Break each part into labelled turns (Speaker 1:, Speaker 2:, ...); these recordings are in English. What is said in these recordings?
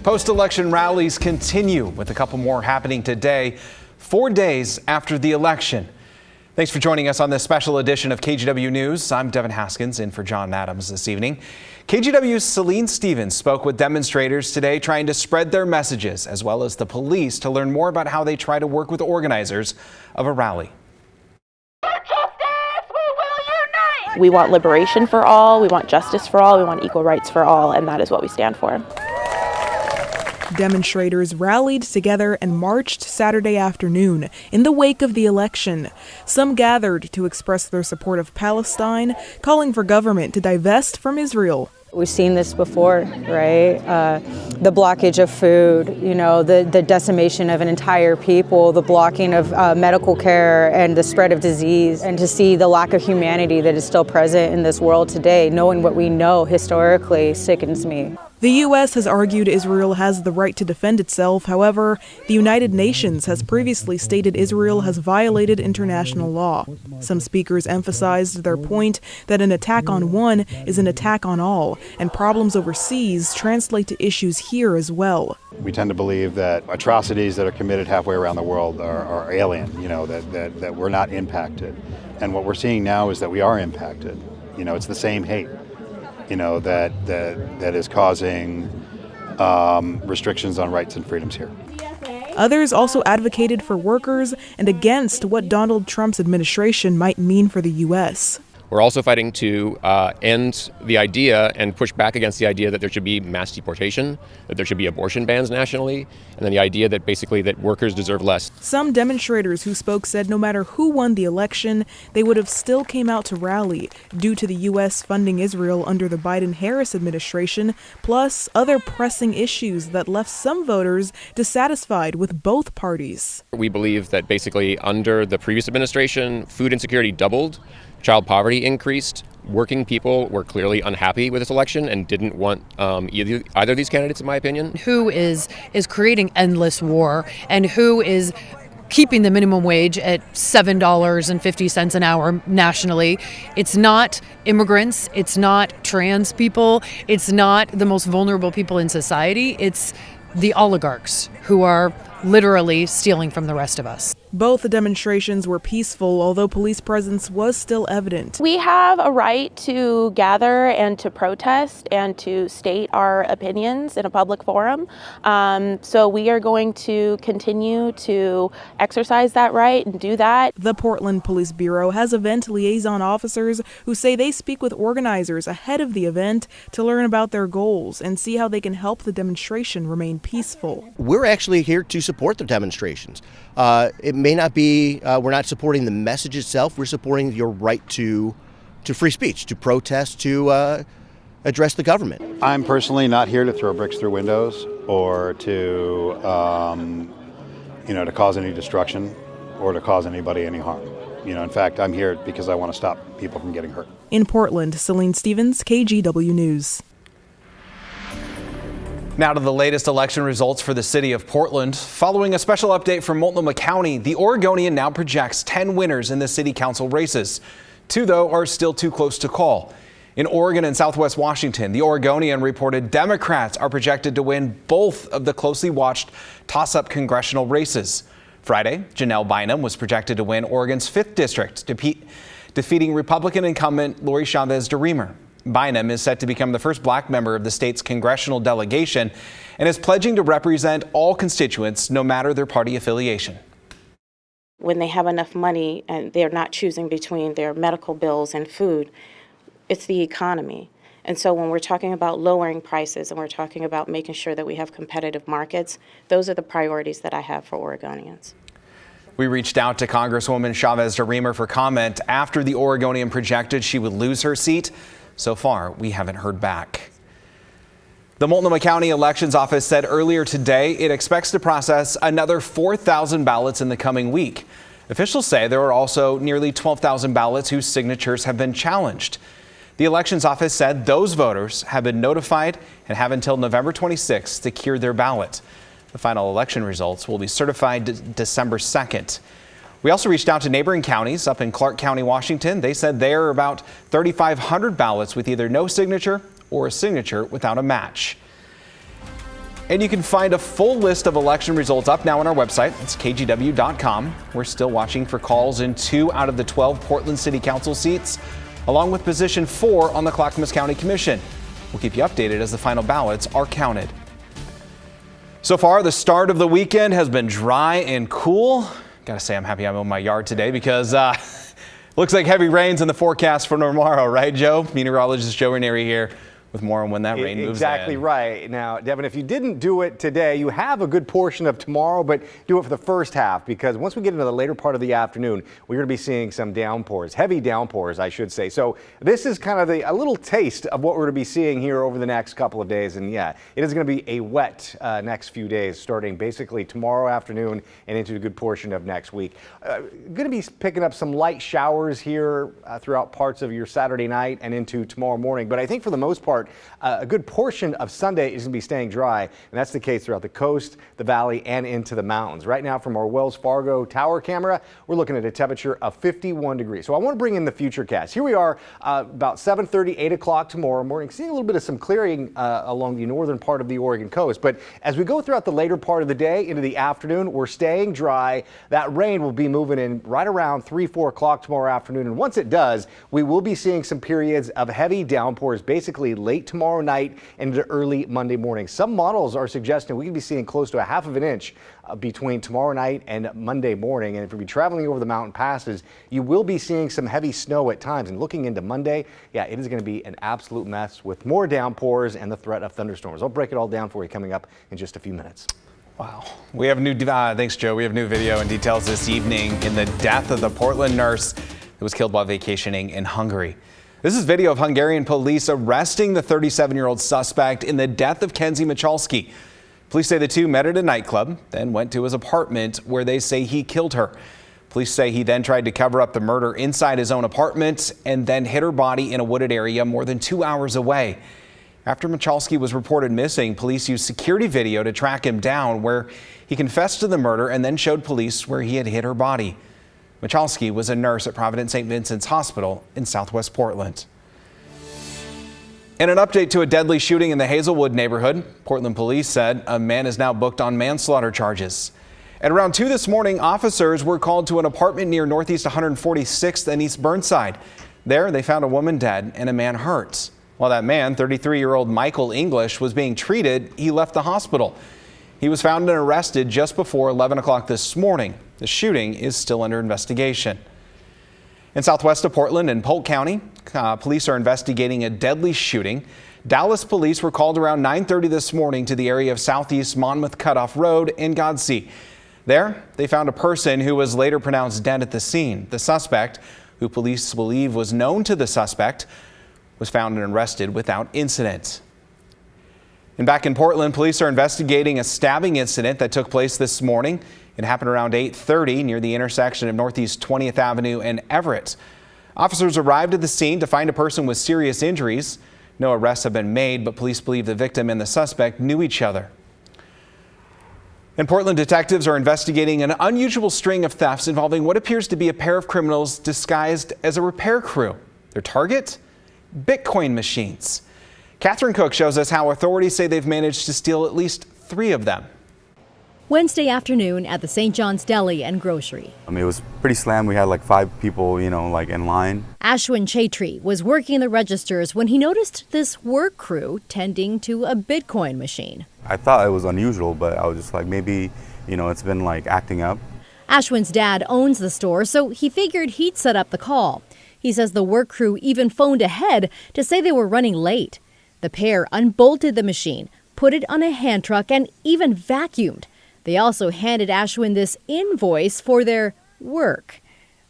Speaker 1: Post-election rallies continue, with a couple more happening today, 4 days after the election. Thanks for joining us on this special edition of KGW News. I'm Devin Haskins, in for John Adams this evening. KGW's Celine Stevens spoke with demonstrators today, trying to spread their messages, as well as the police, to learn more about how they try to work with organizers of a rally.
Speaker 2: We want liberation for all, we want justice for all, we want equal rights for all, and that is what we stand for.
Speaker 3: Demonstrators rallied together and marched Saturday afternoon in the wake of the election. Some gathered to express their support of Palestine, calling for government to divest from Israel.
Speaker 4: We've seen this before, right? The blockage of food, the decimation of an entire people, the blocking of medical care and the spread of disease, and to see the lack of humanity that is still present in this world today, knowing what we know historically, sickens me.
Speaker 3: The U.S. has argued Israel has the right to defend itself. However, the United Nations has previously stated Israel has violated international law. Some speakers emphasized their point that an attack on one is an attack on all, and problems overseas translate to issues here as well.
Speaker 5: We tend to believe that atrocities that are committed halfway around the world are alien, that we're not impacted. And what we're seeing now is that we are impacted. It's the same hate. That is causing restrictions on rights and freedoms here.
Speaker 3: Others also advocated for workers and against what Donald Trump's administration might mean for the U.S.
Speaker 6: We're also fighting to end the idea and push back against the idea that there should be mass deportation, that there should be abortion bans nationally, and then the idea that basically that workers deserve less.
Speaker 3: Some demonstrators who spoke said no matter who won the election, they would have still came out to rally due to the U.S. funding Israel under the Biden-Harris administration, plus other pressing issues that left some voters dissatisfied with both parties.
Speaker 6: We believe that basically under the previous administration, food insecurity doubled, child poverty increased. Working people were clearly unhappy with this election and didn't want either of these candidates, in my opinion.
Speaker 7: Who is creating endless war, and who is keeping the minimum wage at $7.50 an hour nationally? It's not immigrants, it's not trans people, it's not the most vulnerable people in society, it's the oligarchs who are literally stealing from the rest of us.
Speaker 3: Both the demonstrations were peaceful, although police presence was still evident.
Speaker 2: We have a right to gather and to protest and to state our opinions in a public forum. So we are going to continue to exercise that right and do that.
Speaker 3: The Portland Police Bureau has event liaison officers who say they speak with organizers ahead of the event to learn about their goals and see how they can help the demonstration remain peaceful.
Speaker 8: We're actually here to support the demonstrations. It may not be, we're not supporting the message itself, we're supporting your right to free speech, to protest, to address the government.
Speaker 5: I'm personally not here to throw bricks through windows or to cause any destruction or to cause anybody any harm. In fact, I'm here because I want to stop people from getting hurt.
Speaker 3: In Portland, Celine Stevens, KGW News.
Speaker 1: Now to the latest election results for the city of Portland. Following a special update from Multnomah County, the Oregonian now projects 10 winners in the city council races. 2, though, are still too close to call. In Oregon and Southwest Washington, the Oregonian reported Democrats are projected to win both of the closely watched toss-up congressional races. Friday, Janelle Bynum was projected to win Oregon's 5th district, defeating Republican incumbent Lori Chavez DeRemer. Bynum is set to become the first black member of the state's congressional delegation and is pledging to represent all constituents, no matter their party affiliation.
Speaker 2: When they have enough money and they're not choosing between their medical bills and food, it's the economy. And so when we're talking about lowering prices and we're talking about making sure that we have competitive markets, those are the priorities that I have for Oregonians.
Speaker 1: We reached out to Congresswoman Chavez DeRemer for comment after the Oregonian projected she would lose her seat. So far, we haven't heard back. The Multnomah County Elections Office said earlier today it expects to process another 4,000 ballots in the coming week. Officials say there are also nearly 12,000 ballots whose signatures have been challenged. The Elections Office said those voters have been notified and have until November 26th to cure their ballot. The final election results will be certified December 2nd. We also reached out to neighboring counties up in Clark County, Washington. They said there are about 3,500 ballots with either no signature or a signature without a match. And you can find a full list of election results up now on our website. It's KGW.com. We're still watching for calls in 2 out of the 12 Portland City Council seats, along with position 4 on the Clackamas County Commission. We'll keep you updated as the final ballots are counted. So far, the start of the weekend has been dry and cool. Gotta say, I'm happy I'm in my yard today because looks like heavy rain's in the forecast for tomorrow, right, Joe? Meteorologist Joe Ranieri here with more on when that rain moves in.
Speaker 9: Exactly right. Now, Devin, if you didn't do it today, you have a good portion of tomorrow, but do it for the first half, because once we get into the later part of the afternoon, we're going to be seeing some downpours, heavy downpours, I should say. So this is kind of a little taste of what we're going to be seeing here over the next couple of days. And yeah, it is going to be a wet next few days, starting basically tomorrow afternoon and into a good portion of next week. Going to be picking up some light showers here throughout parts of your Saturday night and into tomorrow morning. But I think for the most part, a good portion of Sunday is going to be staying dry, and that's the case throughout the coast, the valley, and into the mountains. Right now from our Wells Fargo tower camera, we're looking at a temperature of 51 degrees. So I want to bring in the futurecast. Here we are about 7:30, 8 o'clock tomorrow morning, seeing a little bit of some clearing along the northern part of the Oregon coast. But as we go throughout the later part of the day into the afternoon, we're staying dry. That rain will be moving in right around 3, 4 o'clock tomorrow afternoon. And once it does, we will be seeing some periods of heavy downpours basically late tomorrow night into early Monday morning. Some models are suggesting we could be seeing close to a half of an inch between tomorrow night and Monday morning. And if you're traveling over the mountain passes, you will be seeing some heavy snow at times. And looking into Monday, yeah, it is going to be an absolute mess with more downpours and the threat of thunderstorms. I'll break it all down for you coming up in just a few minutes.
Speaker 1: Wow. We have new, thanks, Joe. We have new video and details this evening in the death of the Portland nurse who was killed while vacationing in Hungary. This is video of Hungarian police arresting the 37-year-old suspect in the death of Kenzie Michalski. Police say the two met at a nightclub, then went to his apartment where they say he killed her. Police say he then tried to cover up the murder inside his own apartment and then hid her body in a wooded area more than 2 hours away. After Michalski was reported missing, police used security video to track him down, where he confessed to the murder and then showed police where he had hid her body. Michalski was a nurse at Providence St. Vincent's Hospital in Southwest Portland. And an update to a deadly shooting in the Hazelwood neighborhood. Portland police said a man is now booked on manslaughter charges. At around 2 this morning, officers were called to an apartment near Northeast 146th and East Burnside. There, they found a woman dead and a man hurt. While that man, 33-year-old Michael English, was being treated, he left the hospital. He was found and arrested just before 11 o'clock this morning. The shooting is still under investigation. In southwest of Portland and Polk County, police are investigating a deadly shooting. Dallas police were called around 9:30 this morning to the area of Southeast Monmouth Cutoff Road in Godsey. There, they found a person who was later pronounced dead at the scene. The suspect, who police believe was known to the suspect, was found and arrested without incident. And back in Portland, police are investigating a stabbing incident that took place this morning. It happened around 8:30 near the intersection of Northeast 20th Avenue and Everett. Officers arrived at the scene to find a person with serious injuries. No arrests have been made, but police believe the victim and the suspect knew each other. In Portland, detectives are investigating an unusual string of thefts involving what appears to be a pair of criminals disguised as a repair crew. Their target? Bitcoin machines. Catherine Cook shows us how authorities say they've managed to steal at least 3 of them.
Speaker 10: Wednesday afternoon at the St. John's Deli and Grocery.
Speaker 11: It was pretty slammed. We had like 5 people, in line.
Speaker 10: Ashwin Chaitri was working the registers when he noticed this work crew tending to a Bitcoin machine.
Speaker 11: I thought it was unusual, but I was just like, maybe, it's been acting up.
Speaker 10: Ashwin's dad owns the store, so he figured he'd set up the call. He says the work crew even phoned ahead to say they were running late. The pair unbolted the machine, put it on a hand truck, and even vacuumed. They also handed Ashwin this invoice for their work.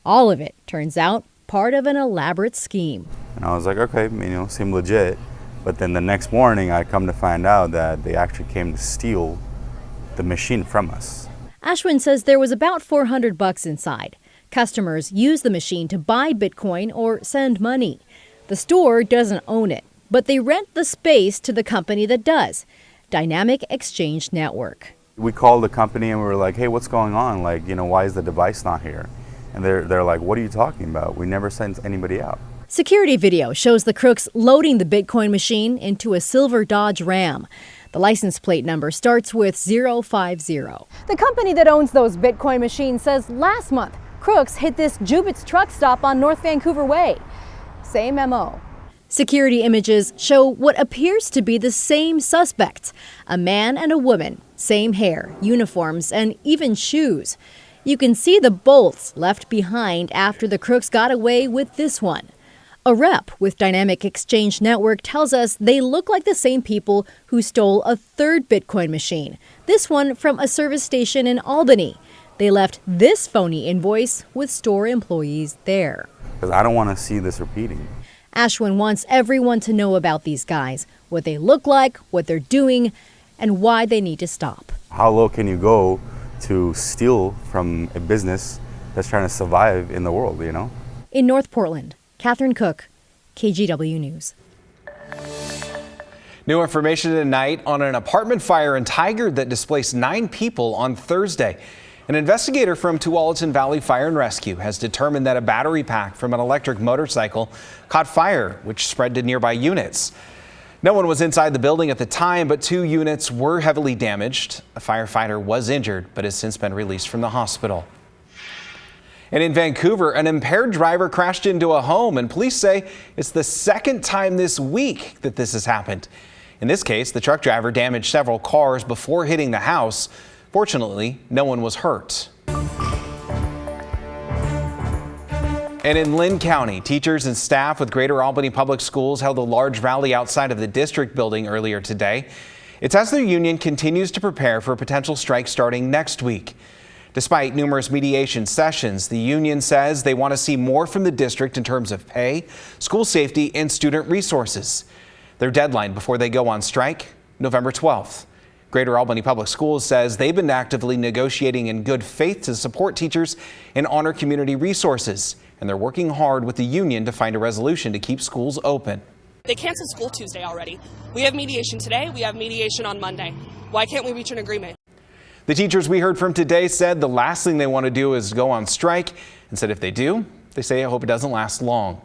Speaker 10: All of it, turns out, part of an elaborate scheme.
Speaker 11: And I was like, okay, seemed legit. But then the next morning, I come to find out that they actually came to steal the machine from us.
Speaker 10: Ashwin says there was about $400 inside. Customers use the machine to buy Bitcoin or send money. The store doesn't own it, but they rent the space to the company that does, Dynamic Exchange Network.
Speaker 11: We called the company and we were like, hey, what's going on? Why is the device not here? And they're like, what are you talking about? We never sent anybody out.
Speaker 10: Security video shows the crooks loading the Bitcoin machine into a silver Dodge Ram. The license plate number starts with 050.
Speaker 12: The company that owns those Bitcoin machines says last month, crooks hit this Jubit's truck stop on North Vancouver Way. Same MO.
Speaker 10: Security images show what appears to be the same suspects, a man and a woman, same hair, uniforms, and even shoes. You can see the bolts left behind after the crooks got away with this one. A rep with Dynamic Exchange Network tells us they look like the same people who stole a third Bitcoin machine, this one from a service station in Albany. They left this phony invoice with store employees there.
Speaker 11: Because I don't want to see this repeating.
Speaker 10: Ashwin wants everyone to know about these guys, what they look like, what they're doing, and why they need to stop.
Speaker 11: How low can you go to steal from a business that's trying to survive in the world, you know?
Speaker 10: In North Portland, Catherine Cook, KGW News.
Speaker 1: New information tonight on an apartment fire in Tigard that displaced 9 people on Thursday. An investigator from Tualatin Valley Fire and Rescue has determined that a battery pack from an electric motorcycle caught fire, which spread to nearby units. No one was inside the building at the time, but 2 units were heavily damaged. A firefighter was injured, but has since been released from the hospital. And in Vancouver, an impaired driver crashed into a home, and police say it's the second time this week that this has happened. In this case, the truck driver damaged several cars before hitting the house. Fortunately, no one was hurt. And in Lynn County, teachers and staff with Greater Albany Public Schools held a large rally outside of the district building earlier today. It's as their union continues to prepare for a potential strike starting next week. Despite numerous mediation sessions, the union says they want to see more from the district in terms of pay, school safety, and student resources. Their deadline before they go on strike, November 12th. Greater Albany Public Schools says they've been actively negotiating in good faith to support teachers and honor community resources, and they're working hard with the union to find a resolution to keep schools open.
Speaker 13: They canceled school Tuesday already. We have mediation today. We have mediation on Monday. Why can't we reach an agreement?
Speaker 1: The teachers we heard from today said the last thing they want to do is go on strike, and said if they do, they say I hope it doesn't last long.